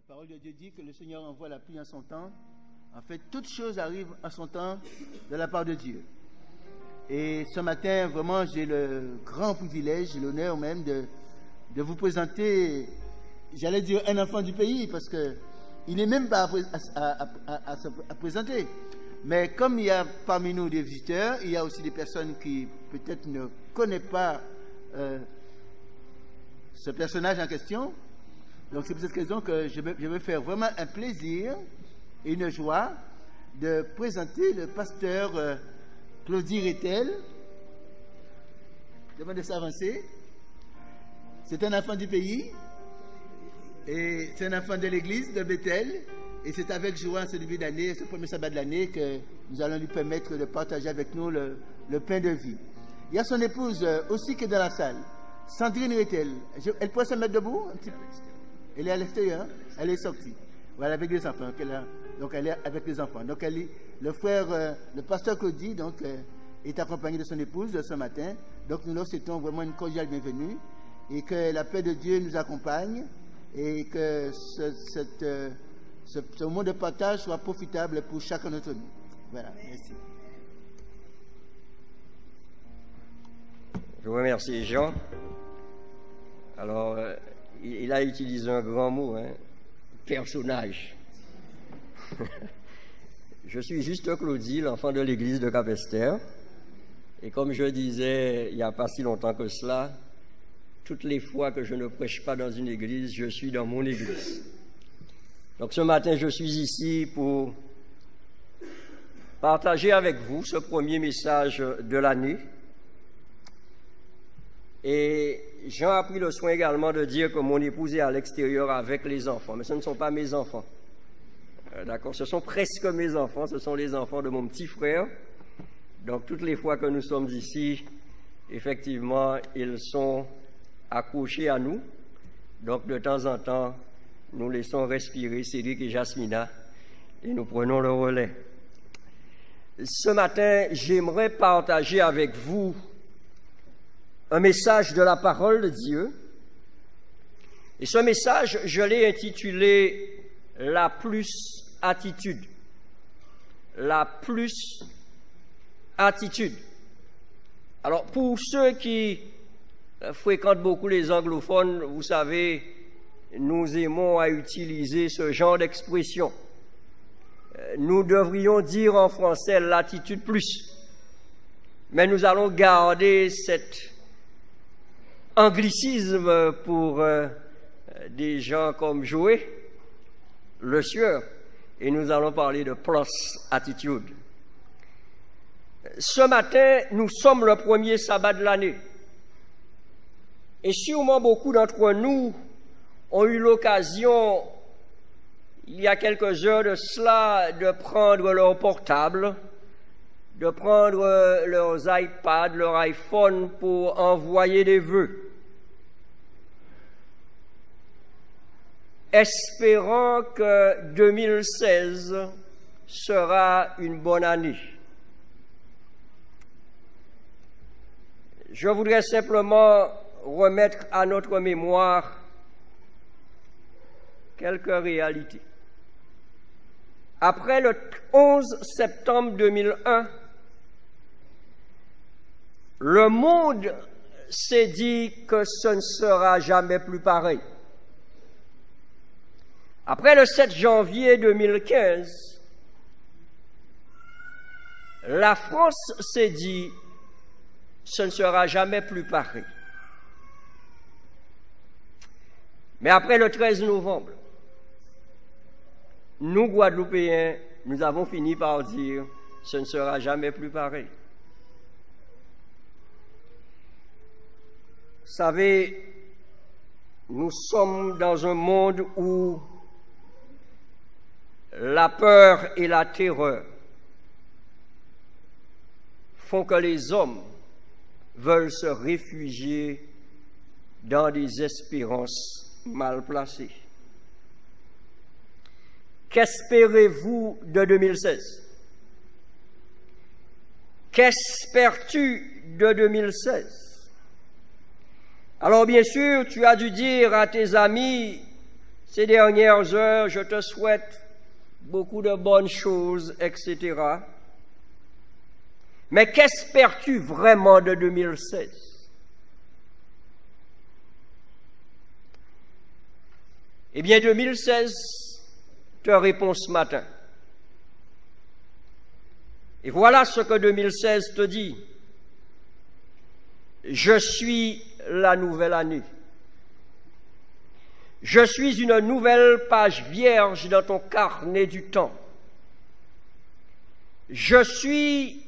La parole de Dieu dit que le Seigneur envoie la pluie en son temps. En fait, toutes choses arrivent en son temps de la part de Dieu. Et ce matin, vraiment, j'ai le grand privilège, l'honneur même de vous présenter, j'allais dire, un enfant du pays, parce que il n'est même pas à présenter. Mais comme il y a parmi nous des visiteurs, il y a aussi des personnes qui peut-être ne connaissent pas ce personnage en question. Donc c'est pour cette raison que je vais faire vraiment un plaisir et une joie de présenter le pasteur Claudie Rétel. Je demande de s'avancer. C'est un enfant du pays et c'est un enfant de l'église de Bethel. Et c'est avec joie en ce début d'année, ce premier sabbat de l'année, que nous allons lui permettre de partager avec nous le pain de vie. Il y a son épouse aussi qui est dans la salle, Sandrine Rétel. Elle pourrait se mettre debout un petit peu. Elle est à l'extérieur, elle est sortie. Voilà, avec des enfants. Donc elle est avec les enfants. Donc le frère, le pasteur Claudie, donc, est accompagné de son épouse ce matin. Donc nous leur souhaitons vraiment une cordiale bienvenue et que la paix de Dieu nous accompagne et que ce moment de partage soit profitable pour chacun d'entre nous. Voilà, merci. Je vous remercie, Jean. Alors, il a utilisé un grand mot, hein, personnage. Je suis juste Claudie, l'enfant de l'église de Cap-Esther. Et comme je disais il n'y a pas si longtemps que cela, toutes les fois que je ne prêche pas dans une église, je suis dans mon église. Donc ce matin, je suis ici pour partager avec vous ce premier message de l'année. Et Jean a pris le soin également de dire que mon épouse est à l'extérieur avec les enfants. Mais ce ne sont pas mes enfants. D'accord, ce sont presque mes enfants, ce sont les enfants de mon petit frère. Donc toutes les fois que nous sommes ici, effectivement, ils sont accrochés à nous. Donc de temps en temps, nous laissons respirer Cédric et Jasmina et nous prenons le relais. Ce matin, j'aimerais partager avec vous un message de la parole de Dieu. Et ce message, je l'ai intitulé « La plus attitude ». La plus attitude. Alors, pour ceux qui fréquentent beaucoup les anglophones, vous savez, nous aimons à utiliser ce genre d'expression. Nous devrions dire en français l'attitude plus. Mais nous allons garder cet anglicisme pour des gens comme Joé, le sieur, et nous allons parler de plus attitude. Ce matin, nous sommes le premier sabbat de l'année. Et sûrement beaucoup d'entre nous ont eu l'occasion, il y a quelques heures de cela, de prendre leur portable, de prendre leurs iPads, leur iPhone pour envoyer des vœux, espérant que 2016 sera une bonne année. Je voudrais simplement remettre à notre mémoire quelques réalités. Après le 11 septembre 2001, le monde s'est dit que ce ne sera jamais plus pareil. Après le 7 janvier 2015, la France s'est dit ce ne sera jamais plus pareil. Mais après le 13 novembre, nous, Guadeloupéens, nous avons fini par dire ce ne sera jamais plus pareil. Vous savez, nous sommes dans un monde où la peur et la terreur font que les hommes veulent se réfugier dans des espérances mal placées. Qu'espérez-vous de 2016? Qu'espères-tu de 2016? Alors bien sûr, tu as dû dire à tes amis, ces dernières heures, je te souhaite beaucoup de bonnes choses, etc. Mais qu'espères-tu vraiment de 2016? Eh bien, 2016 te répond ce matin. Et voilà ce que 2016 te dit. Je suis la nouvelle année. Je suis une nouvelle page vierge dans ton carnet du temps. Je suis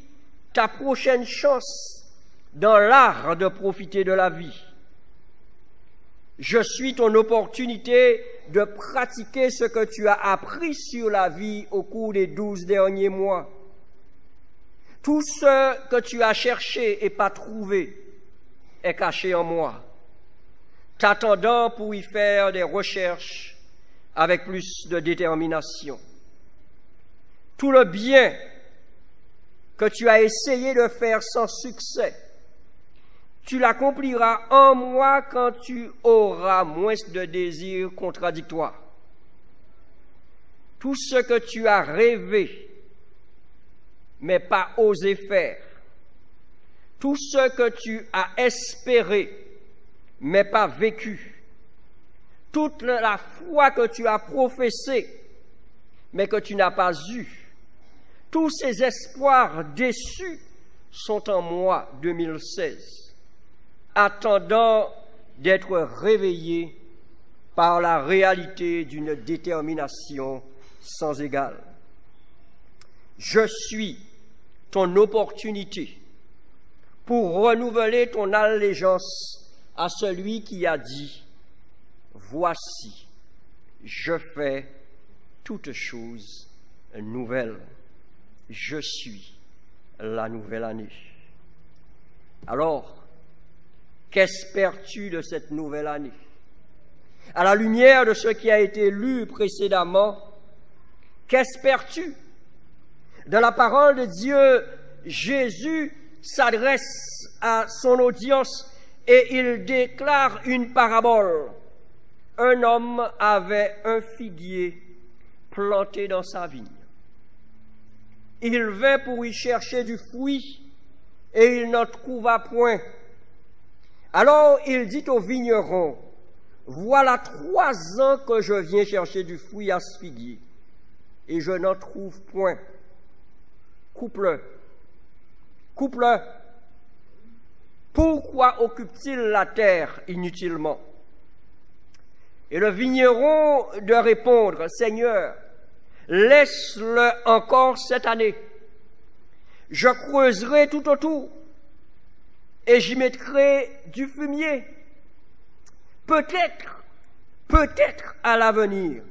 ta prochaine chance dans l'art de profiter de la vie. Je suis ton opportunité de pratiquer ce que tu as appris sur la vie au cours des 12 derniers mois. Tout ce que tu as cherché et pas trouvé est caché en moi, t'attendant pour y faire des recherches avec plus de détermination. Tout le bien que tu as essayé de faire sans succès, tu l'accompliras en moi quand tu auras moins de désirs contradictoires. Tout ce que tu as rêvé, mais pas osé faire, tout ce que tu as espéré, mais pas vécu, toute la foi que tu as professée, mais que tu n'as pas eue, tous ces espoirs déçus sont en moi 2016, attendant d'être réveillés par la réalité d'une détermination sans égale. Je suis ton opportunité pour renouveler ton allégeance à celui qui a dit « Voici, je fais toutes choses nouvelles. Je suis la nouvelle année. » Alors, qu'espères-tu de cette nouvelle année? À la lumière de ce qui a été lu précédemment, qu'espères-tu? Dans la parole de Dieu, Jésus s'adresse à son audience et il déclare une parabole. Un homme avait un figuier planté dans sa vigne. Il vint pour y chercher du fruit et il n'en trouva point. Alors il dit au vigneron, « Voilà 3 ans que je viens chercher du fruit à ce figuier et je n'en trouve point. Coupe-le. Coupe-le. Pourquoi occupe-t-il la terre inutilement? » Et le vigneron de répondre, « Seigneur, laisse-le encore cette année. Je creuserai tout autour et j'y mettrai du fumier. Peut-être à l'avenir,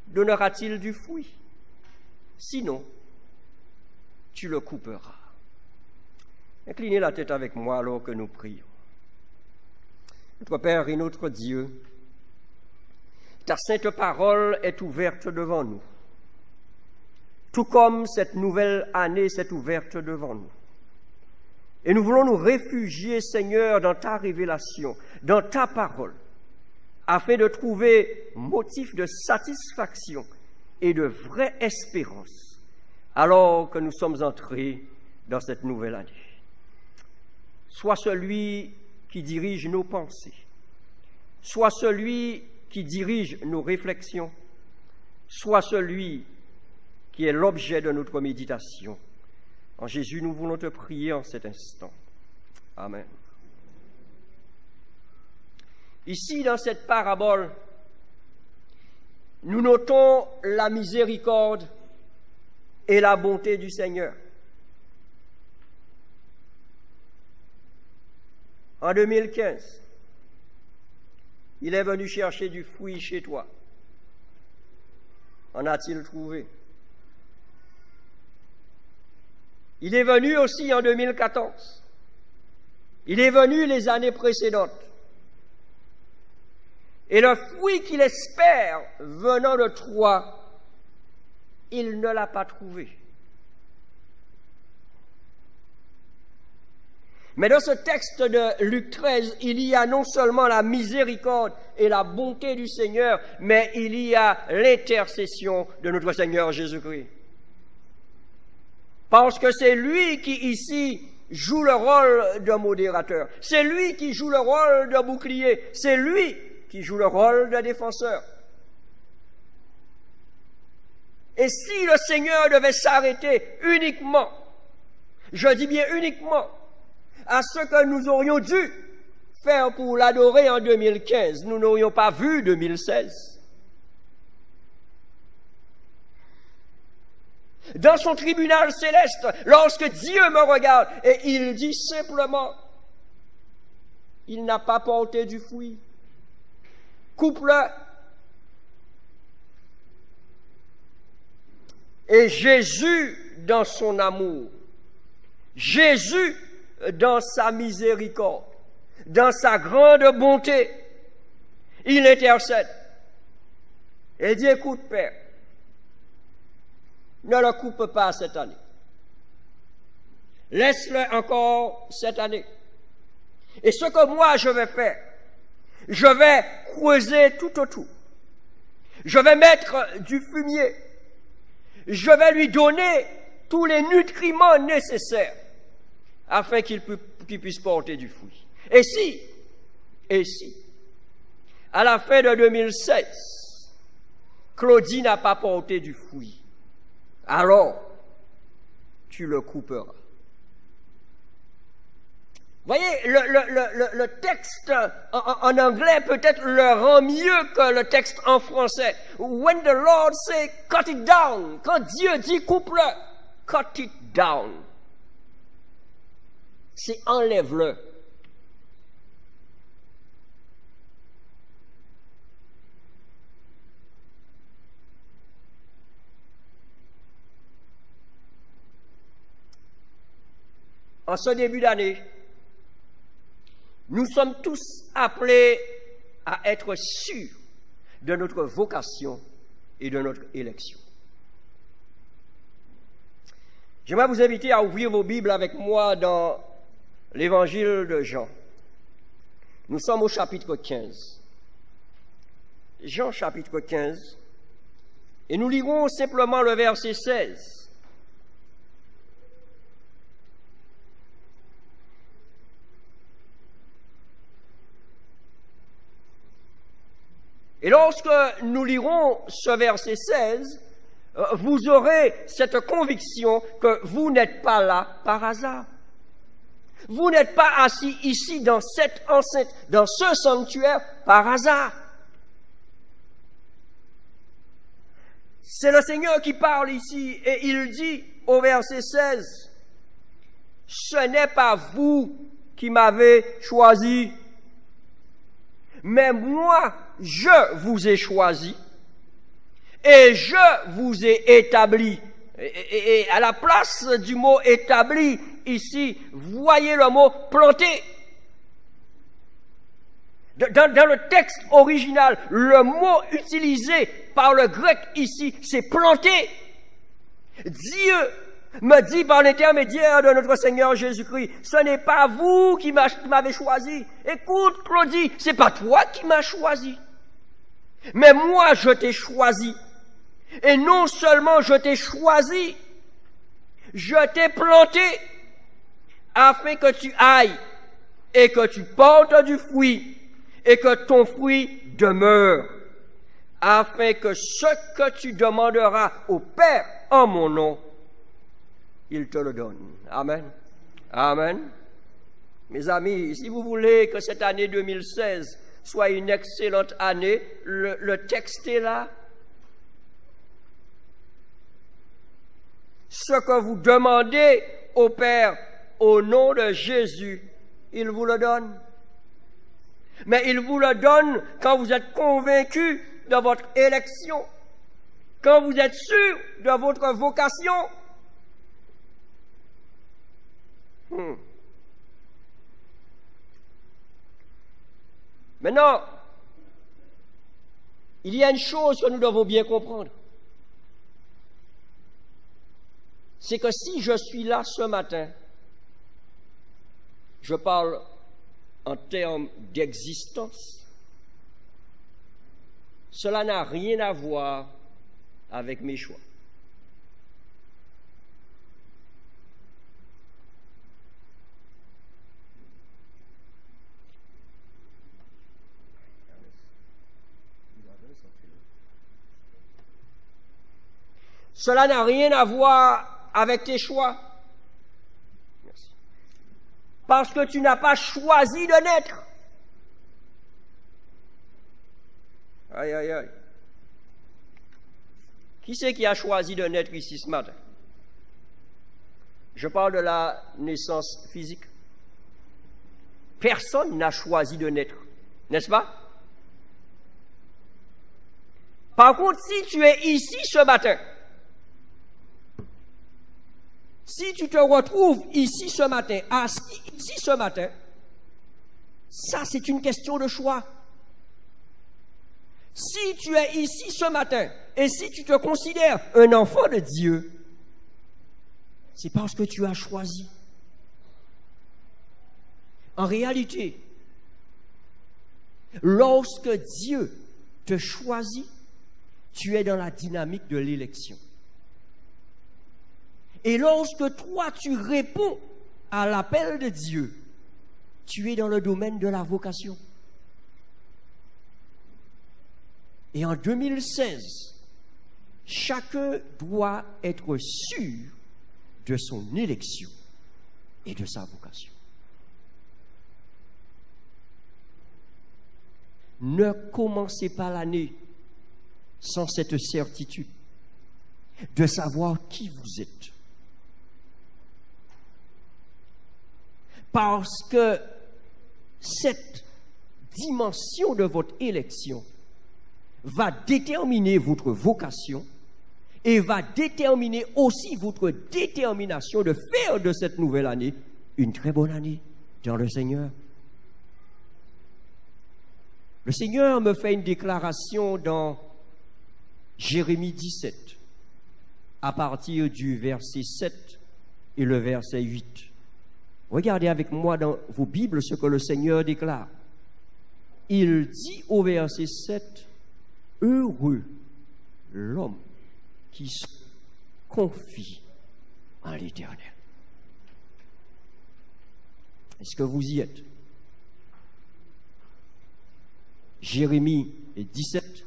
donnera-t-il du fruit. Sinon, tu le couperas. » Inclinez la tête avec moi alors que nous prions. Notre Père et notre Dieu, ta sainte parole est ouverte devant nous, tout comme cette nouvelle année s'est ouverte devant nous. Et nous voulons nous réfugier, Seigneur, dans ta révélation, dans ta parole, afin de trouver motif de satisfaction et de vraie espérance, alors que nous sommes entrés dans cette nouvelle année. Sois celui qui dirige nos pensées, sois celui qui dirige nos réflexions, sois celui qui est l'objet de notre méditation. En Jésus, nous voulons te prier en cet instant. Amen. Ici, dans cette parabole, nous notons la miséricorde et la bonté du Seigneur. En 2015, il est venu chercher du fruit chez toi. En a-t-il trouvé? Il est venu aussi en 2014. Il est venu les années précédentes. Et le fruit qu'il espère venant de toi, il ne l'a pas trouvé. Mais dans ce texte de Luc 13, il y a non seulement la miséricorde et la bonté du Seigneur, mais il y a l'intercession de notre Seigneur Jésus-Christ. Parce que c'est lui qui, ici, joue le rôle de modérateur. C'est lui qui joue le rôle de bouclier. C'est lui qui joue le rôle de défenseur. Et si le Seigneur devait s'arrêter uniquement, je dis bien uniquement, à ce que nous aurions dû faire pour l'adorer en 2015, nous n'aurions pas vu 2016. Dans son tribunal céleste, lorsque Dieu me regarde, et il dit simplement, il n'a pas porté du fruit. Coupe-le. Et Jésus, dans son amour, Jésus, dans sa miséricorde, dans sa grande bonté, il intercède. Et dit, écoute, Père, ne le coupe pas cette année. Laisse-le encore cette année. Et ce que moi je vais faire, je vais creuser tout autour. Je vais mettre du fumier. Je vais lui donner tous les nutriments nécessaires afin qu'il puisse porter du fruit. Et si, à la fin de 2016, Claudie n'a pas porté du fruit, alors tu le couperas. Voyez, le texte en anglais peut-être le rend mieux que le texte en français. When the Lord say cut it down, quand Dieu dit coupe-le, cut it down, c'est enlève-le. En ce début d'année, nous sommes tous appelés à être sûrs de notre vocation et de notre élection. J'aimerais vous inviter à ouvrir vos Bibles avec moi dans l'Évangile de Jean. Nous sommes au chapitre 15. Jean chapitre 15. Et nous lirons simplement le verset 16. Et lorsque nous lirons ce verset 16, vous aurez cette conviction que vous n'êtes pas là par hasard. Vous n'êtes pas assis ici dans cette enceinte, dans ce sanctuaire par hasard. C'est le Seigneur qui parle ici et il dit au verset 16, « Ce n'est pas vous qui m'avez choisi, mais moi, je vous ai choisi et je vous ai établi. » Et à la place du mot établi, ici, voyez le mot planté. Dans le texte original, le mot utilisé par le grec ici, c'est planté. Dieu me dit par l'intermédiaire de notre Seigneur Jésus-Christ, ce n'est pas vous qui m'avez choisi. Écoute, Claudie, c'est pas toi qui m'as choisi. Mais moi, je t'ai choisi. Et non seulement je t'ai choisi, je t'ai planté afin que tu ailles et que tu portes du fruit et que ton fruit demeure, afin que ce que tu demanderas au Père en mon nom, il te le donne. Amen. Amen. Mes amis, si vous voulez que cette année 2016 soit une excellente année, le texte est là. Ce que vous demandez au Père au nom de Jésus, il vous le donne. Mais il vous le donne quand vous êtes convaincu de votre élection, quand vous êtes sûr de votre vocation. Maintenant, il y a une chose que nous devons bien comprendre. C'est que si je suis là ce matin, Je parle en termes d'existence. Cela n'a rien à voir avec mes choix. Cela n'a rien à voir avec tes choix. Merci. Parce que tu n'as pas choisi de naître. Aïe, aïe, aïe. Qui c'est qui a choisi de naître ici ce matin? Je parle de la naissance physique. Personne n'a choisi de naître, n'est-ce pas? Par contre, si tu es ici ce matin, si tu te retrouves ici ce matin, assis ici ce matin, ça c'est une question de choix. Si tu es ici ce matin et si tu te considères un enfant de Dieu, c'est parce que tu as choisi. En réalité, lorsque Dieu te choisit, tu es dans la dynamique de l'élection. Et lorsque toi, tu réponds à l'appel de Dieu, tu es dans le domaine de la vocation. Et en 2016, chacun doit être sûr de son élection et de sa vocation. Ne commencez pas l'année sans cette certitude de savoir qui vous êtes. Parce que cette dimension de votre élection va déterminer votre vocation et va déterminer aussi votre détermination de faire de cette nouvelle année une très bonne année dans le Seigneur. Le Seigneur me fait une déclaration dans Jérémie 17, à partir du verset 7 et le verset 8. Regardez avec moi dans vos Bibles ce que le Seigneur déclare. Il dit au verset 7, « Heureux l'homme qui se confie en l'Éternel. » Est-ce que vous y êtes? Jérémie 17,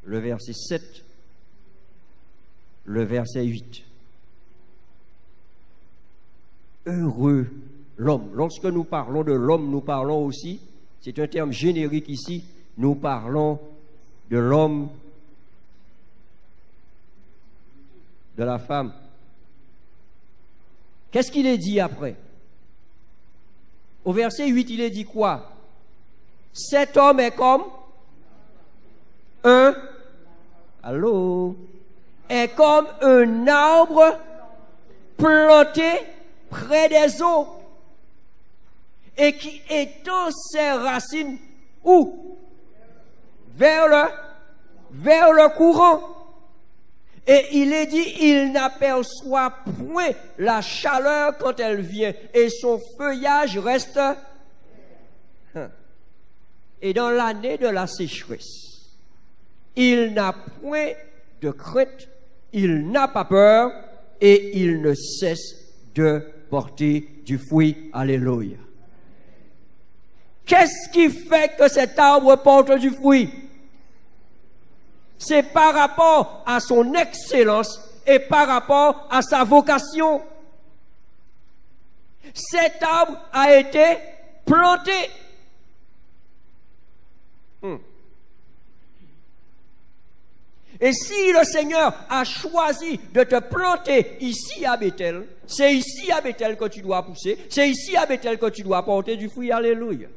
le verset 7, le verset 8. Heureux l'homme. Lorsque nous parlons de l'homme, nous parlons aussi, c'est un terme générique ici, nous parlons de l'homme, de la femme. Qu'est-ce qu'il est dit après? Au verset 8, il est dit quoi? Cet homme est comme est comme un arbre planté près des eaux et qui étend ses racines où? Vers le courant. Et il est dit, il n'aperçoit point la chaleur quand elle vient et son feuillage reste. Et dans l'année de la sécheresse, il n'a point de crainte, il n'a pas peur et il ne cesse de porter du fruit. Alléluia. Qu'est-ce qui fait que cet arbre porte du fruit? C'est par rapport à son excellence et par rapport à sa vocation. Cet arbre a été planté. Et si le Seigneur a choisi de te planter ici à Bethel, c'est ici à Bethel que tu dois pousser, c'est ici à Bethel que tu dois porter du fruit. Alléluia.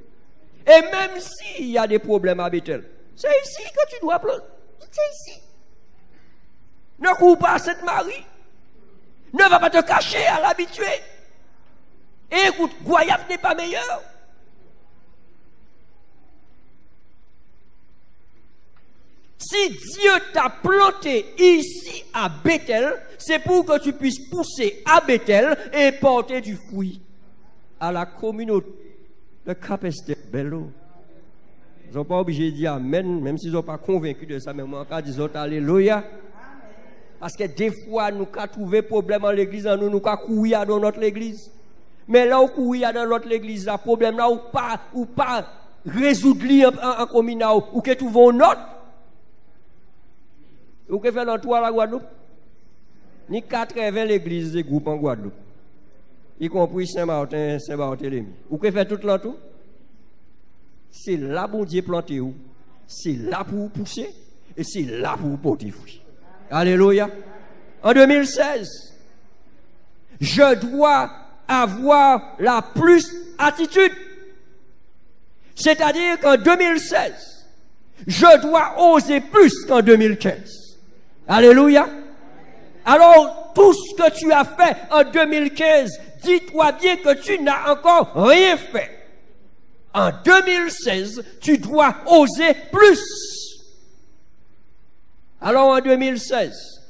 Et même s'il y a des problèmes à Bethel, c'est ici que tu dois planter. C'est ici. Ne cours pas à Sainte-Marie. Ne va pas te cacher à l'habitué. Et écoute, Goyave n'est pas meilleur. Si Dieu t'a planté ici à Bethel, c'est pour que tu puisses pousser à Bethel et porter du fruit. à la communauté de Cap-Esther-Bello. Ils ne sont pas obligés de dire Amen, même s'ils ne sont pas convaincus de ça, mais moi, quand ils disent Alléluia. Parce que des fois, nous avons trouvé problème dans l'église, nous avons courir dans notre église. Mais là où courir dans notre église, le problème là, ou pas résoudre en communal, ou que tu vas en autre. Ou que fait dans toi la Guadeloupe. Ni 80 l'église des groupes en Guadeloupe. Y compris Saint-Martin, Saint-Barthélemy. Ou que fait tout l'entour. C'est là bon Dieu planté où. C'est là pour vous pousser. Et c'est là pour vous porter fruit. Alléluia. En 2016, je dois avoir la plus attitude. C'est-à-dire qu'en 2016, je dois oser plus qu'en 2015. Alléluia. Alors, tout ce que tu as fait en 2015, dis-toi bien que tu n'as encore rien fait. En 2016, tu dois oser plus. Alors en 2016,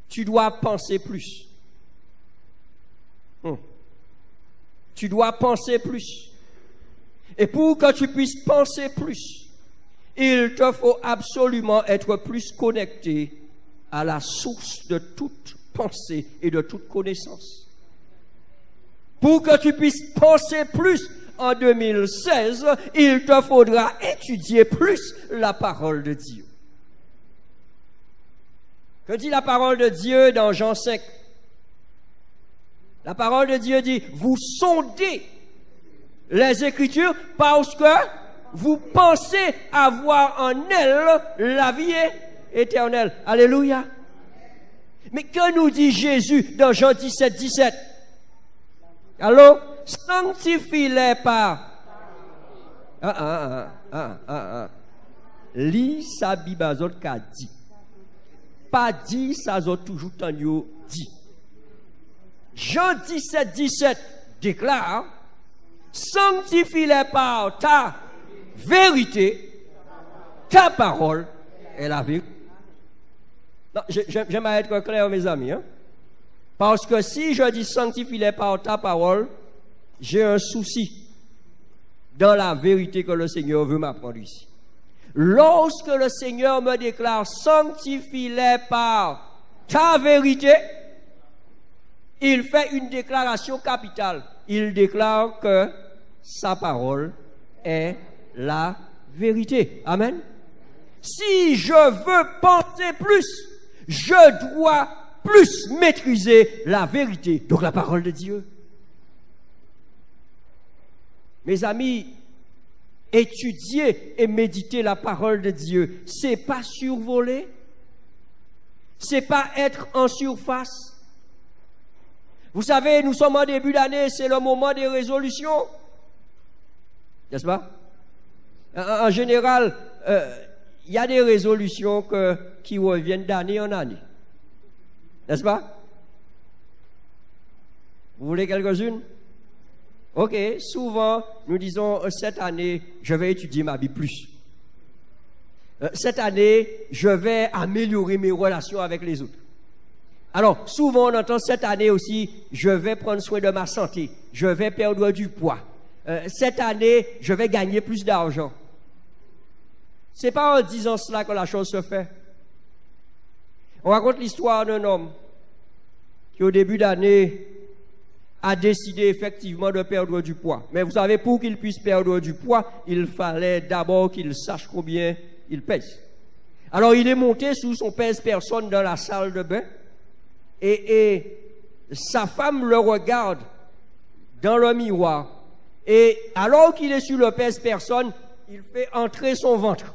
tu dois penser plus. Tu dois penser plus. Et pour que tu puisses penser plus, il te faut absolument être plus connecté à la source de toute pensée et de toute connaissance. Pour que tu puisses penser plus en 2016, il te faudra étudier plus la parole de Dieu. Que dit la parole de Dieu dans Jean 5? La parole de Dieu dit, vous sondez les Écritures parce que vous pensez avoir en elles la vie éternelle. Alléluia. Mais que nous dit Jésus dans Jean 17, 17? Allô? Sanctifie-les par... Lis sa Bible qu'a dit. Pas dit, ça a toujours tant dit. Jean 17, 17 déclare, sanctifie-les par ta vérité, ta parole est la vérité. J'aime être clair, mes amis. Hein? Parce que si je dis sanctifie-les par ta parole, j'ai un souci dans la vérité que le Seigneur veut m'apprendre ici. Lorsque le Seigneur me déclare sanctifie-les par ta vérité, il fait une déclaration capitale. Il déclare que sa parole est la vérité. Amen. Si je veux penser plus, je dois plus maîtriser la vérité, donc la parole de Dieu. Mes amis, étudier et méditer la parole de Dieu, c'est pas survoler, c'est pas être en surface. Vous savez, nous sommes en début d'année, c'est le moment des résolutions, n'est-ce pas? En général, il y a des résolutions qui reviennent d'année en année, n'est-ce pas? Vous voulez quelques-unes? Ok, souvent, nous disons, cette année, je vais étudier ma Bible plus. Cette année, je vais améliorer mes relations avec les autres. Alors, souvent, on entend cette année aussi, je vais prendre soin de ma santé, je vais perdre du poids. Cette année, je vais gagner plus d'argent. C'est pas en disant cela que la chose se fait. On raconte l'histoire d'un homme qui, au début d'année, a décidé effectivement de perdre du poids. Mais vous savez, pour qu'il puisse perdre du poids, il fallait d'abord qu'il sache combien il pèse. Alors, il est monté sous son pèse-personne dans la salle de bain et sa femme le regarde dans le miroir. Et alors qu'il est sur le pèse-personne, il fait entrer son ventre.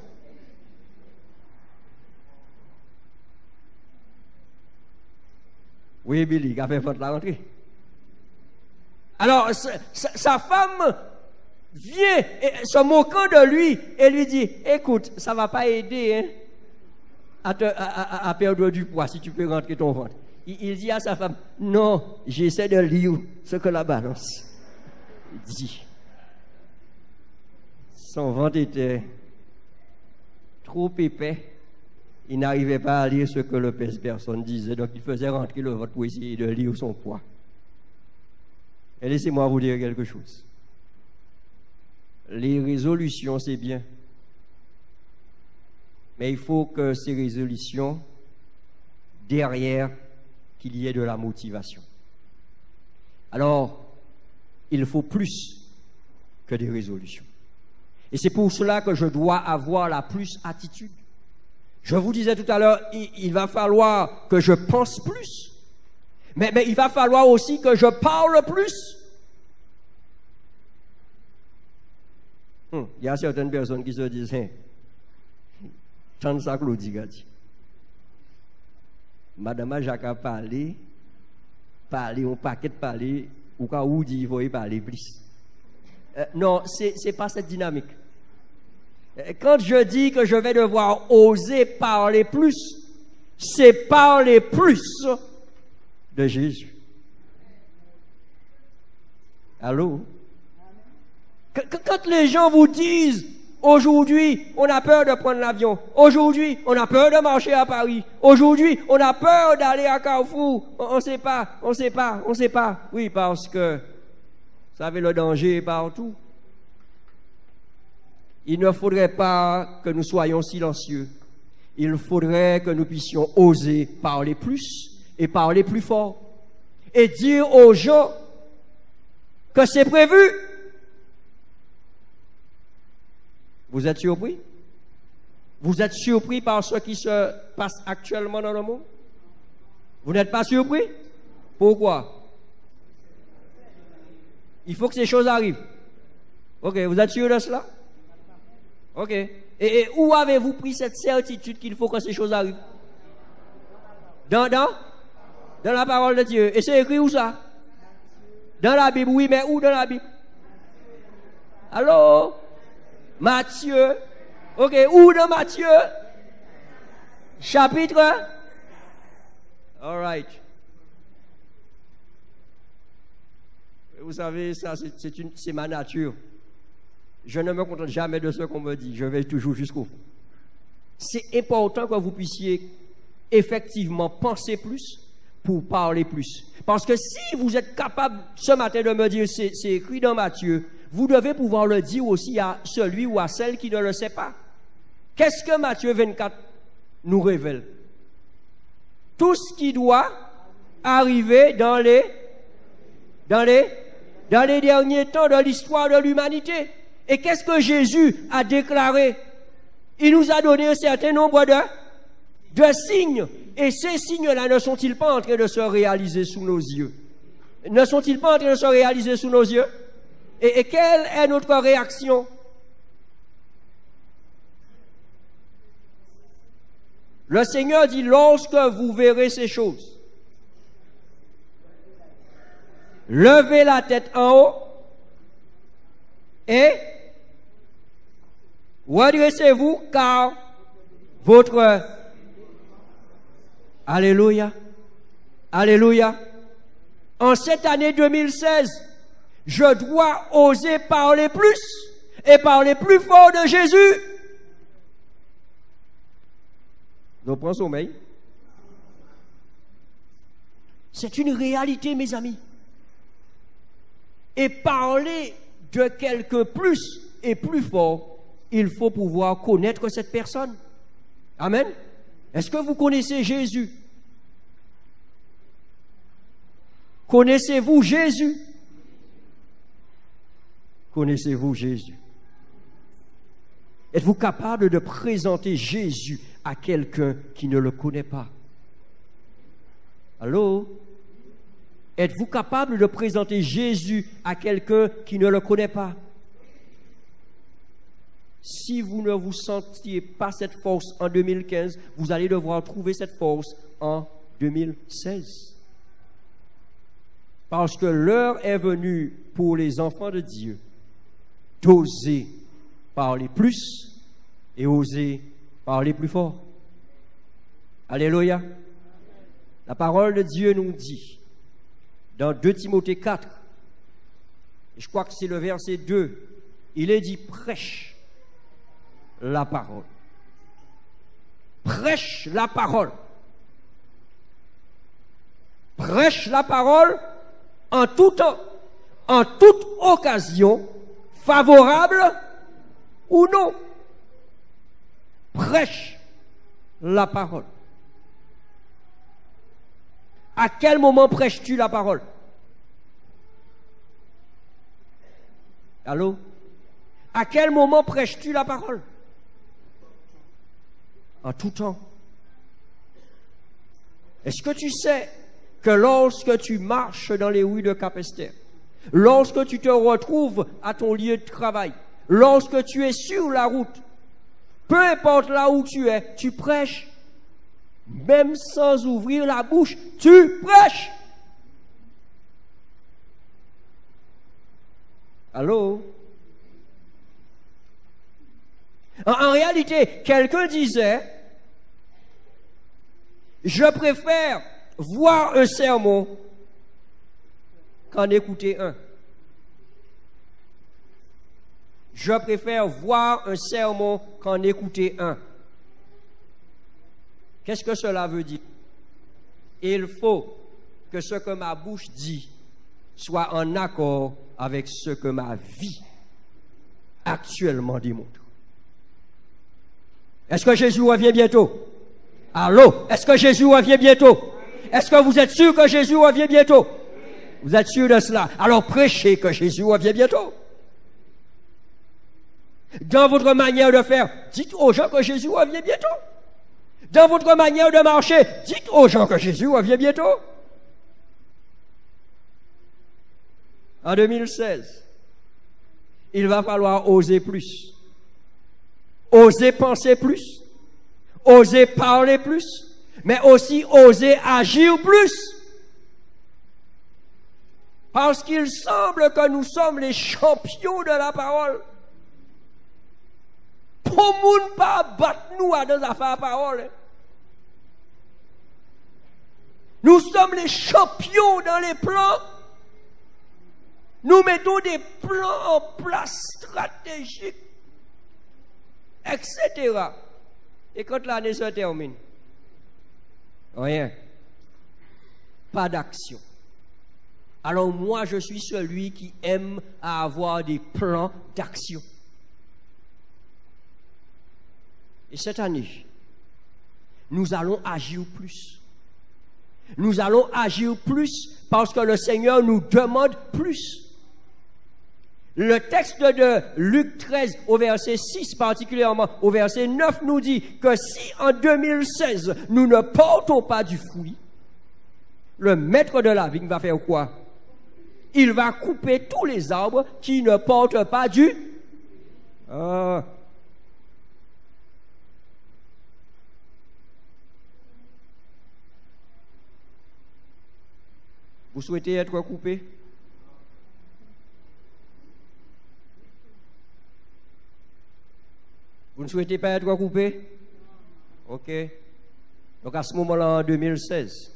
Oui, Billy, il a fait votre la rentrée. Alors, sa femme vient se moquant de lui et lui dit, écoute, ça ne va pas aider hein, à perdre du poids si tu peux rentrer ton ventre. Il dit à sa femme, non, j'essaie de lire ce que la balance dit. Son ventre était trop épais. Il n'arrivait pas à lire ce que le pèse-personne disait, donc il faisait rentrer le ventre pour essayer de lire son poids. Et laissez-moi vous dire quelque chose. Les résolutions, c'est bien. Mais il faut que ces résolutions, derrière, qu'il y ait de la motivation. Alors, il faut plus que des résolutions. Et c'est pour cela que je dois avoir la plus attitude. Je vous disais tout à l'heure, il va falloir que je pense plus. Mais il va falloir aussi que je parle plus. Il y a certaines personnes qui se disent, tant ça que l'on dit, Madame Jacques a parlé, on paquet de parler, ou quand on dit, il faut y parler plus. Non, c'est pas cette dynamique. Quand je dis que je vais devoir oser parler plus, c'est parler plus de Jésus. Allô? Quand les gens vous disent, aujourd'hui, on a peur de prendre l'avion. Aujourd'hui, on a peur de marcher à Paris. Aujourd'hui, on a peur d'aller à Carrefour. On ne sait pas. Oui, parce que, vous savez, le danger est partout. Il ne faudrait pas que nous soyons silencieux. Il faudrait que nous puissions oser parler plus et parler plus fort. Et dire aux gens que c'est prévu. Vous êtes surpris? Vous êtes surpris par ce qui se passe actuellement dans le monde? Vous n'êtes pas surpris? Pourquoi? Il faut que ces choses arrivent. Ok, vous êtes sûr de cela? Ok. Et où avez-vous pris cette certitude qu'il faut que ces choses arrivent? Dans la parole de Dieu. Et c'est écrit où ça? Dans la Bible, oui, mais où dans la Bible? Allô? Matthieu. Ok, où dans Matthieu? Chapitre? All right. Vous savez, ça, c'est ma nature. Je ne me contente jamais de ce qu'on me dit. Je vais toujours jusqu'au fond. C'est important que vous puissiez effectivement penser plus pour parler plus. Parce que si vous êtes capable ce matin de me dire, c'est écrit dans Matthieu, vous devez pouvoir le dire aussi à celui ou à celle qui ne le sait pas. Qu'est-ce que Matthieu 24 nous révèle? Tout ce qui doit arriver dans les derniers temps de l'histoire de l'humanité. Et qu'est-ce que Jésus a déclaré? Il nous a donné un certain nombre de signes. Et ces signes-là ne sont-ils pas en train de se réaliser sous nos yeux? Ne sont-ils pas en train de se réaliser sous nos yeux? Et quelle est notre réaction? Le Seigneur dit, lorsque vous verrez ces choses, levez la tête en haut et redressez-vous, car votre... Alléluia. Alléluia. En cette année 2016, je dois oser parler plus et parler plus fort de Jésus. Donc, prends sommeil. C'est une réalité, mes amis. Et parler de quelqu'un plus et plus fort, il faut pouvoir connaître cette personne. Amen. Est-ce que vous connaissez Jésus? Connaissez-vous Jésus? Connaissez-vous Jésus? Êtes-vous capable de présenter Jésus à quelqu'un qui ne le connaît pas? Allô? Êtes-vous capable de présenter Jésus à quelqu'un qui ne le connaît pas? Si vous ne vous sentiez pas cette force en 2015, vous allez devoir trouver cette force en 2016. Parce que l'heure est venue pour les enfants de Dieu d'oser parler plus et oser parler plus fort. Alléluia. La parole de Dieu nous dit dans 2 Timothée 4, je crois que c'est le verset 2, il est dit prêche la parole. Prêche la parole. Prêche la parole en tout temps, en toute occasion, favorable ou non. Prêche la parole. À quel moment prêches-tu la parole? Allô? À quel moment prêches-tu la parole? En tout temps. Est-ce que tu sais que lorsque tu marches dans les rues de Capesterre, lorsque tu te retrouves à ton lieu de travail, lorsque tu es sur la route, peu importe là où tu es, tu prêches. Même sans ouvrir la bouche, tu prêches. Allô? En réalité, quelqu'un disait, je préfère voir un sermon qu'en écouter un. Je préfère voir un sermon qu'en écouter un. Qu'est-ce que cela veut dire? Il faut que ce que ma bouche dit soit en accord avec ce que ma vie actuellement démontre. Est-ce que Jésus revient bientôt? Allô? Est-ce que Jésus revient bientôt? Est-ce que vous êtes sûr que Jésus revient bientôt? Vous êtes sûr de cela? Alors prêchez que Jésus revient bientôt. Dans votre manière de faire, dites aux gens que Jésus revient bientôt. Dans votre manière de marcher, dites aux gens que Jésus revient bientôt. En 2016, il va falloir oser plus. Oser penser plus. Oser parler plus. Mais aussi oser agir plus. Parce qu'il semble que nous sommes les champions de la parole. Pour moun pas battre nous à dans affaires parole. Nous sommes les champions dans les plans. Nous mettons des plans en place stratégiques, etc. Et quand l'année se termine, rien. Pas d'action. Alors moi, je suis celui qui aime avoir des plans d'action. Et cette année, nous allons agir plus. Nous allons agir plus parce que le Seigneur nous demande plus. Le texte de Luc 13 au verset 6, particulièrement au verset 9, nous dit que si en 2016 nous ne portons pas du fruit, le maître de la vigne va faire quoi? Il va couper tous les arbres qui ne portent pas du... Vous souhaitez être coupé? Vous ne souhaitez pas être coupé? Ok. Donc à ce moment-là, en 2016,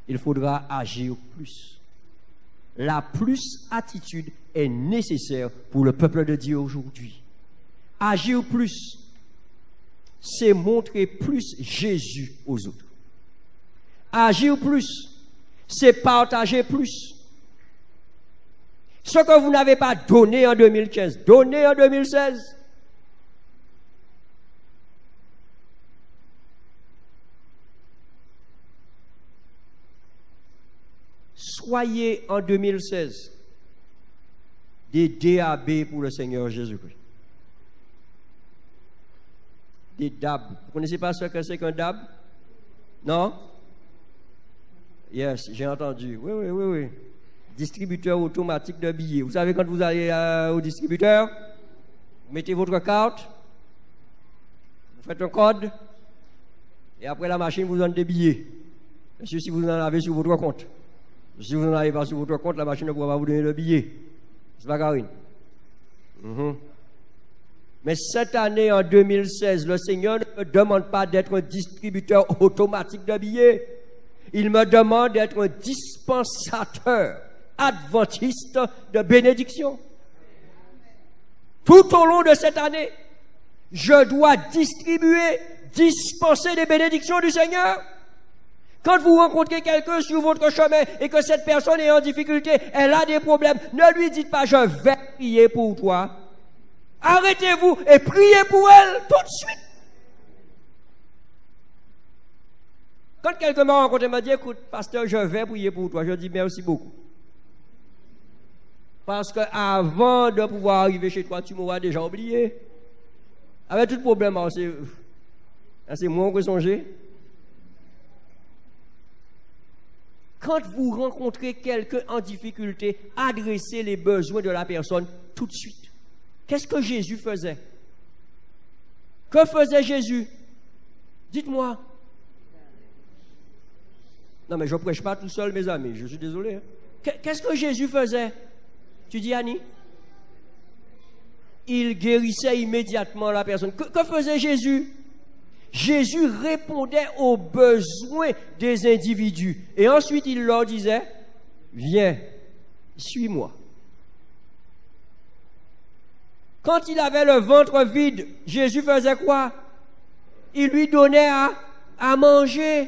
il faudra agir plus. La plus attitude est nécessaire pour le peuple de Dieu aujourd'hui. Agir plus, c'est montrer plus Jésus aux autres. Agir plus, c'est partager plus. Ce que vous n'avez pas donné en 2015, donnez en 2016. Soyez en 2016 des DAB pour le Seigneur Jésus-Christ. Des DAB. Vous ne connaissez pas ce que c'est qu'un DAB? Non? Yes, j'ai entendu. Oui. Distributeur automatique de billets. Vous savez, quand vous allez au distributeur, vous mettez votre carte, vous faites un code, et après la machine vous donne des billets. Monsieur, si vous en avez sur votre compte. Si vous n'en avez pas sur votre compte, la machine ne pourra pas vous donner le billet. C'est pas Karine. Mais cette année, en 2016, le Seigneur ne me demande pas d'être un distributeur automatique de billets. Il me demande d'être un dispensateur adventiste de bénédiction. Tout au long de cette année, je dois distribuer, dispenser des bénédictions du Seigneur. Quand vous rencontrez quelqu'un sur votre chemin et que cette personne est en difficulté, elle a des problèmes, ne lui dites pas « je vais prier pour toi ». Arrêtez-vous et priez pour elle tout de suite. Quand quelqu'un m'a rencontré, m'a dit « écoute, pasteur, je vais prier pour toi », je dis « merci beaucoup ». Parce qu'avant de pouvoir arriver chez toi, tu m'auras déjà oublié. Avec tout problème, c'est moi que songer. Quand vous rencontrez quelqu'un en difficulté, adressez les besoins de la personne tout de suite. Qu'est-ce que Jésus faisait? Que faisait Jésus? Dites-moi. Non, mais je ne prêche pas tout seul, mes amis. Je suis désolé. Qu'est-ce que Jésus faisait? Tu dis, Annie? Il guérissait immédiatement la personne. Que faisait Jésus? Jésus répondait aux besoins des individus. Et ensuite, il leur disait, viens, suis-moi. Quand il avait le ventre vide, Jésus faisait quoi? Il lui donnait à manger.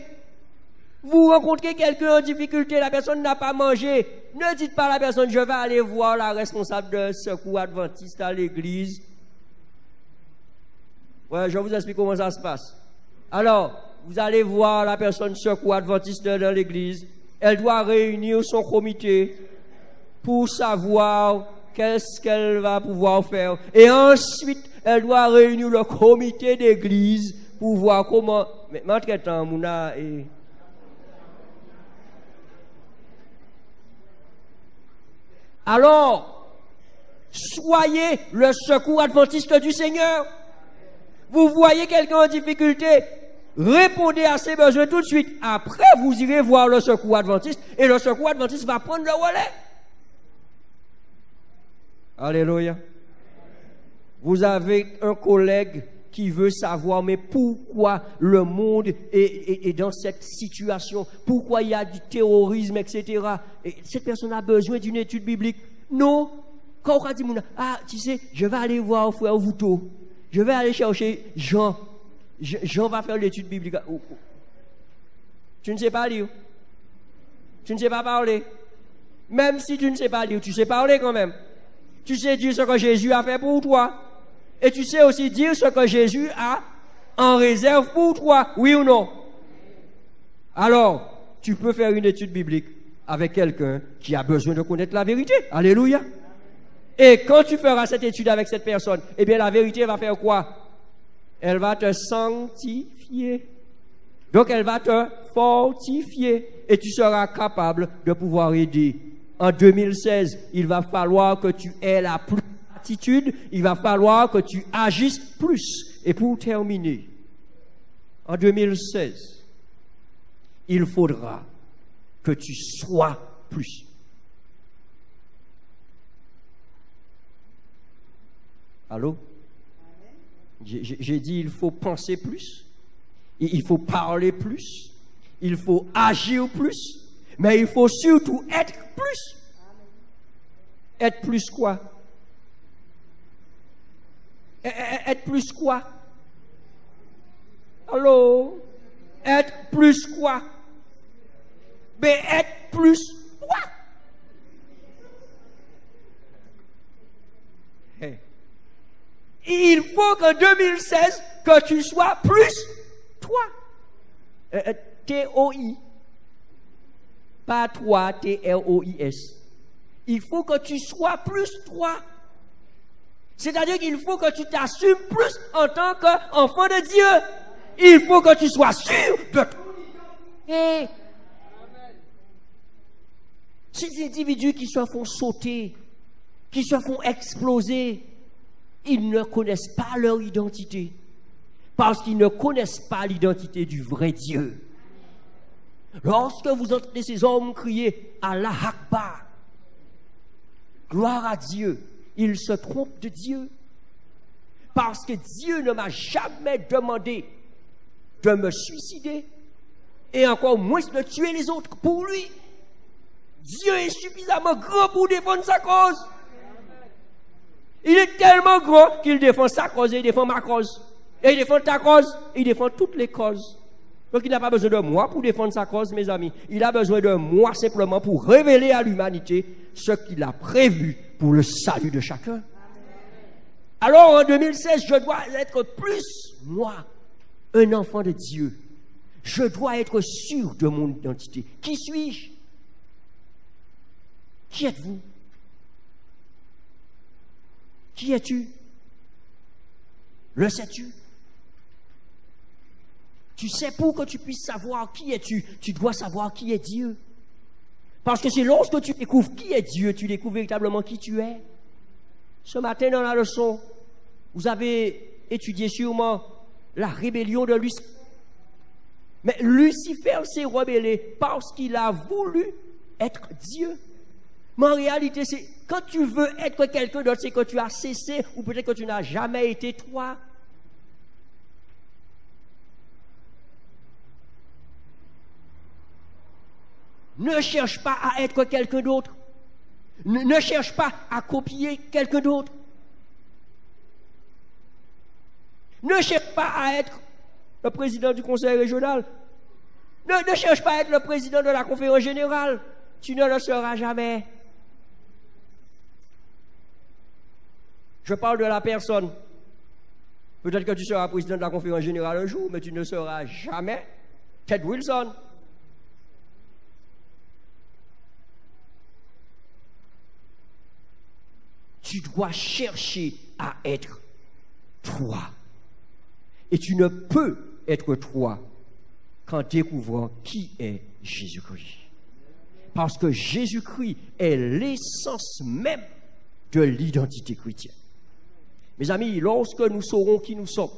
Vous rencontrez quelqu'un en difficulté, la personne n'a pas mangé. Ne dites pas à la personne, je vais aller voir la responsable de secours adventiste à l'église. Ouais, je vous explique comment ça se passe. Alors, vous allez voir la personne secours adventiste dans l'église. Elle doit réunir son comité pour savoir qu'est-ce qu'elle va pouvoir faire. Et ensuite, elle doit réunir le comité d'église pour voir comment... Mais maintenant, Mouna... Alors, soyez le secours adventiste du Seigneur. Vous voyez quelqu'un en difficulté, répondez à ses besoins tout de suite. Après, vous irez voir le secours adventiste et le secours adventiste va prendre le relais. Alléluia. Vous avez un collègue qui veut savoir, mais pourquoi le monde est dans cette situation? Pourquoi il y a du terrorisme, etc. Et cette personne a besoin d'une étude biblique. Non. Quand on a dit, tu sais, je vais aller voir frère Vouto. Je vais aller chercher Jean. Jean va faire l'étude biblique. Tu ne sais pas lire. Tu ne sais pas parler. Même si tu ne sais pas lire, tu sais parler quand même. Tu sais dire ce que Jésus a fait pour toi. Et tu sais aussi dire ce que Jésus a en réserve pour toi, oui ou non? Alors, tu peux faire une étude biblique avec quelqu'un qui a besoin de connaître la vérité. Alléluia. Et quand tu feras cette étude avec cette personne, eh bien la vérité va faire quoi? Elle va te sanctifier. Donc elle va te fortifier. Et tu seras capable de pouvoir aider. En 2016, il va falloir que tu aies la plus attitude, il va falloir que tu agisses plus. Et pour terminer, en 2016, il faudra que tu sois plus. Allô? J'ai dit il faut penser plus, il faut parler plus, il faut agir plus, mais il faut surtout être plus. Être plus quoi? Être plus quoi? Allô? Être plus quoi? Mais être plus quoi? Hey. Il faut qu'en 2016, que tu sois plus toi. T-O-I. Pas toi, T-R-O-I-S. Il faut que tu sois plus toi. C'est-à-dire qu'il faut que tu t'assumes plus en tant qu'enfant de Dieu. Il faut que tu sois sûr de ton identité. Ces individus qui se font sauter, qui se font exploser, ils ne connaissent pas leur identité. Parce qu'ils ne connaissent pas l'identité du vrai Dieu. Lorsque vous entendez ces hommes crier Allah Akbar, gloire à Dieu, ils se trompent de Dieu. Parce que Dieu ne m'a jamais demandé de me suicider et encore moins de tuer les autres pour lui. Dieu est suffisamment grand pour défendre sa cause. Il est tellement grand qu'il défend sa cause et il défend ma cause. Et il défend ta cause, il défend toutes les causes. Donc il n'a pas besoin de moi pour défendre sa cause, mes amis. Il a besoin de moi simplement pour révéler à l'humanité ce qu'il a prévu pour le salut de chacun. Alors en 2016, je dois être plus, moi, un enfant de Dieu. Je dois être sûr de mon identité. Qui suis-je? Qui êtes-vous? Qui es-tu? Le sais-tu? Tu sais, pour que tu puisses savoir qui es-tu, tu dois savoir qui est Dieu. Parce que c'est lorsque tu découvres qui est Dieu, tu découvres véritablement qui tu es. Ce matin, dans la leçon, vous avez étudié sûrement la rébellion de Lucifer. Mais Lucifer s'est rebellé parce qu'il a voulu être Dieu. Mais en réalité, c'est quand tu veux être quelqu'un d'autre, c'est que tu as cessé ou peut-être que tu n'as jamais été toi. Ne cherche pas à être quelqu'un d'autre. Ne cherche pas à copier quelqu'un d'autre. Ne cherche pas à être le président du conseil régional. Ne cherche pas à être le président de la conférence générale. Tu ne le seras jamais. Je parle de la personne. Peut-être que tu seras président de la conférence générale un jour, mais tu ne seras jamais Ted Wilson. Tu dois chercher à être toi. Et tu ne peux être toi qu'en découvrant qui est Jésus-Christ. Parce que Jésus-Christ est l'essence même de l'identité chrétienne. Mes amis, lorsque nous saurons qui nous sommes,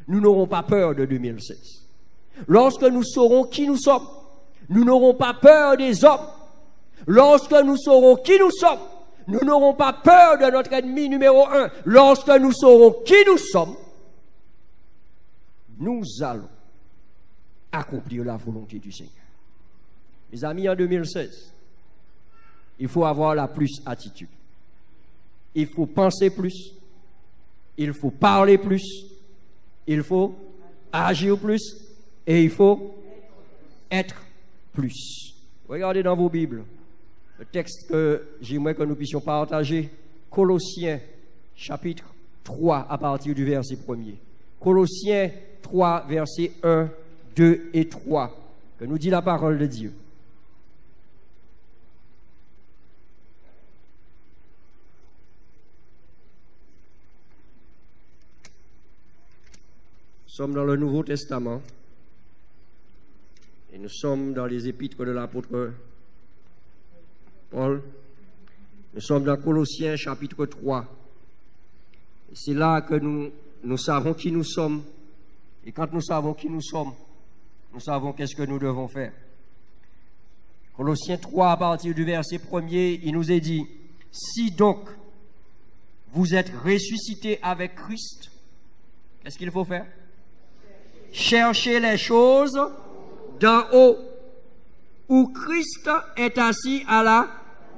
nous n'aurons pas peur de 2016. Lorsque nous saurons qui nous sommes, nous n'aurons pas peur des hommes. Lorsque nous saurons qui nous sommes, nous n'aurons pas peur de notre ennemi numéro 1. Lorsque nous saurons qui nous sommes, nous allons accomplir la volonté du Seigneur. Mes amis, en 2016, il faut avoir la plus attitude. Il faut penser plus. Il faut parler plus. Il faut agir plus. Et il faut être plus. Regardez dans vos Bibles le texte que j'aimerais que nous puissions partager. Colossiens, chapitre 3, à partir du verset 1er. Colossiens 3, versets 1, 2 et 3, que nous dit la parole de Dieu. Nous sommes dans le Nouveau Testament et nous sommes dans les épîtres de l'apôtre Paul. Nous sommes dans Colossiens chapitre 3. Et c'est là que nous savons qui nous sommes. Et quand nous savons qui nous sommes, nous savons qu'est-ce que nous devons faire. Colossiens 3, à partir du verset 1er, il nous est dit, « Si donc vous êtes ressuscités avec Christ, qu'est-ce qu'il faut faire? Cherchez les choses d'en haut, où Christ est assis à la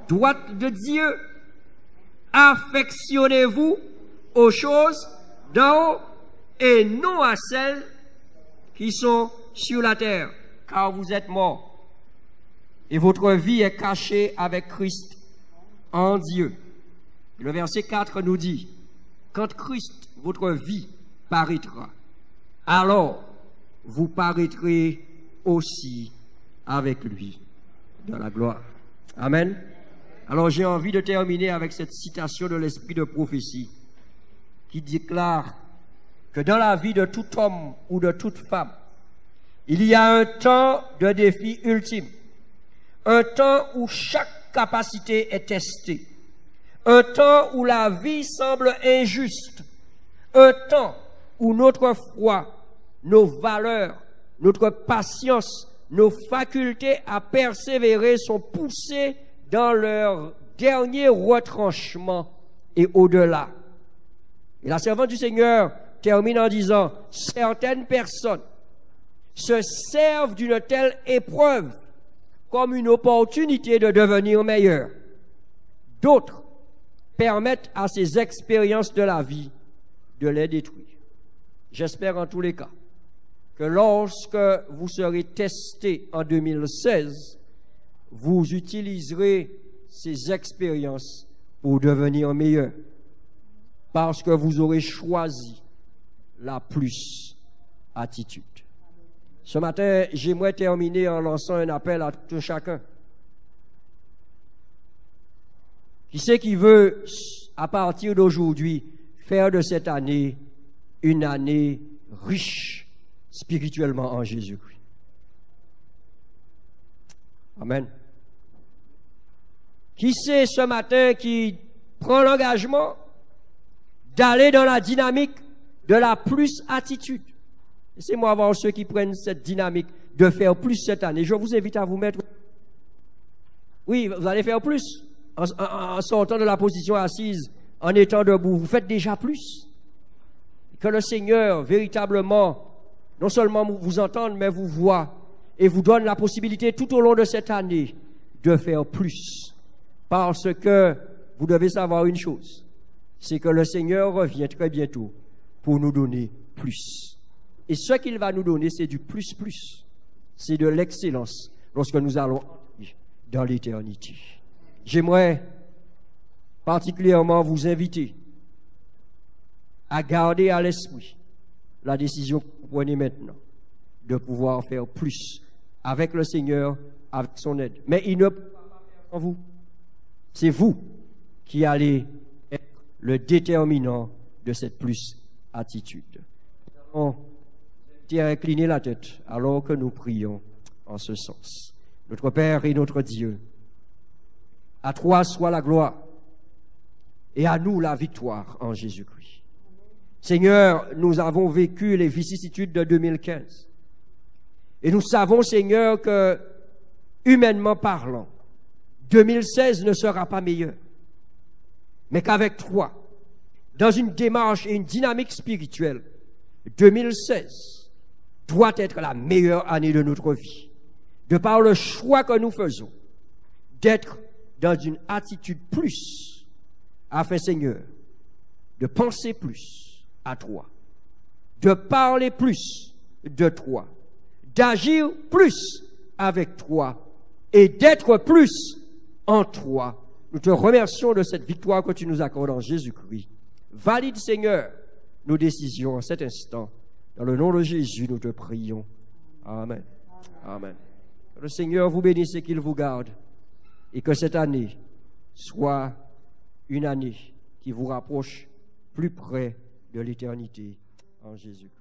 droite de Dieu. Affectionnez-vous aux choses d'en haut et non à celles qui sont sur la terre, car vous êtes morts et votre vie est cachée avec Christ en Dieu. » Le verset 4 nous dit, « Quand Christ, votre vie, paraîtra, alors vous paraîtrez aussi avec lui dans la gloire. » Amen. Alors j'ai envie de terminer avec cette citation de l'esprit de prophétie qui déclare que dans la vie de tout homme ou de toute femme, il y a un temps de défi ultime, un temps où chaque capacité est testée, un temps où la vie semble injuste, un temps où notre foi, nos valeurs, notre patience, nos facultés à persévérer sont poussées dans leur dernier retranchement et au-delà. Et la servante du Seigneur termine en disant, certaines personnes se servent d'une telle épreuve comme une opportunité de devenir meilleures. D'autres permettent à ces expériences de la vie de les détruire. J'espère en tous les cas que lorsque vous serez testé en 2016, vous utiliserez ces expériences pour devenir meilleur, parce que vous aurez choisi la plus attitude. Ce matin, j'aimerais terminer en lançant un appel à tout chacun. Qui c'est qui veut, à partir d'aujourd'hui, faire de cette année une année riche spirituellement en Jésus-Christ? Amen. Qui c'est ce matin qui prend l'engagement d'aller dans la dynamique de la plus attitude? Laissez-moi voir ceux qui prennent cette dynamique de faire plus cette année. Je vous invite à vous mettre. Oui, vous allez faire plus. En sortant de la position assise, en étant debout, vous faites déjà plus. Que le Seigneur, véritablement, non seulement vous entende, mais vous voit et vous donne la possibilité tout au long de cette année de faire plus. Parce que vous devez savoir une chose, c'est que le Seigneur revient très bientôt pour nous donner plus. Et ce qu'il va nous donner, c'est du plus. C'est de l'excellence lorsque nous allons dans l'éternité. J'aimerais particulièrement vous inviter à garder à l'esprit la décision que vous prenez maintenant de pouvoir faire plus avec le Seigneur, avec son aide. Mais il ne peut pas faire sans vous. C'est vous qui allez être le déterminant de cette plus attitude. On tient à incliner la tête alors que nous prions en ce sens. Notre Père et notre Dieu, à toi soit la gloire et à nous la victoire en Jésus-Christ. Seigneur, nous avons vécu les vicissitudes de 2015 et nous savons, Seigneur, que humainement parlant, 2016 ne sera pas meilleur, mais qu'avec toi, dans une démarche et une dynamique spirituelle, 2016 doit être la meilleure année de notre vie, de par le choix que nous faisons d'être dans une attitude plus, afin, Seigneur, de penser plus à toi, de parler plus de toi, d'agir plus avec toi et d'être plus en toi. Nous te remercions de cette victoire que tu nous accordes en Jésus-Christ. Valide, Seigneur, nos décisions en cet instant. Dans le nom de Jésus, nous te prions. Amen. Amen. Que le Seigneur vous bénisse et qu'il vous garde. Et que cette année soit une année qui vous rapproche plus près de l'éternité en Jésus-Christ.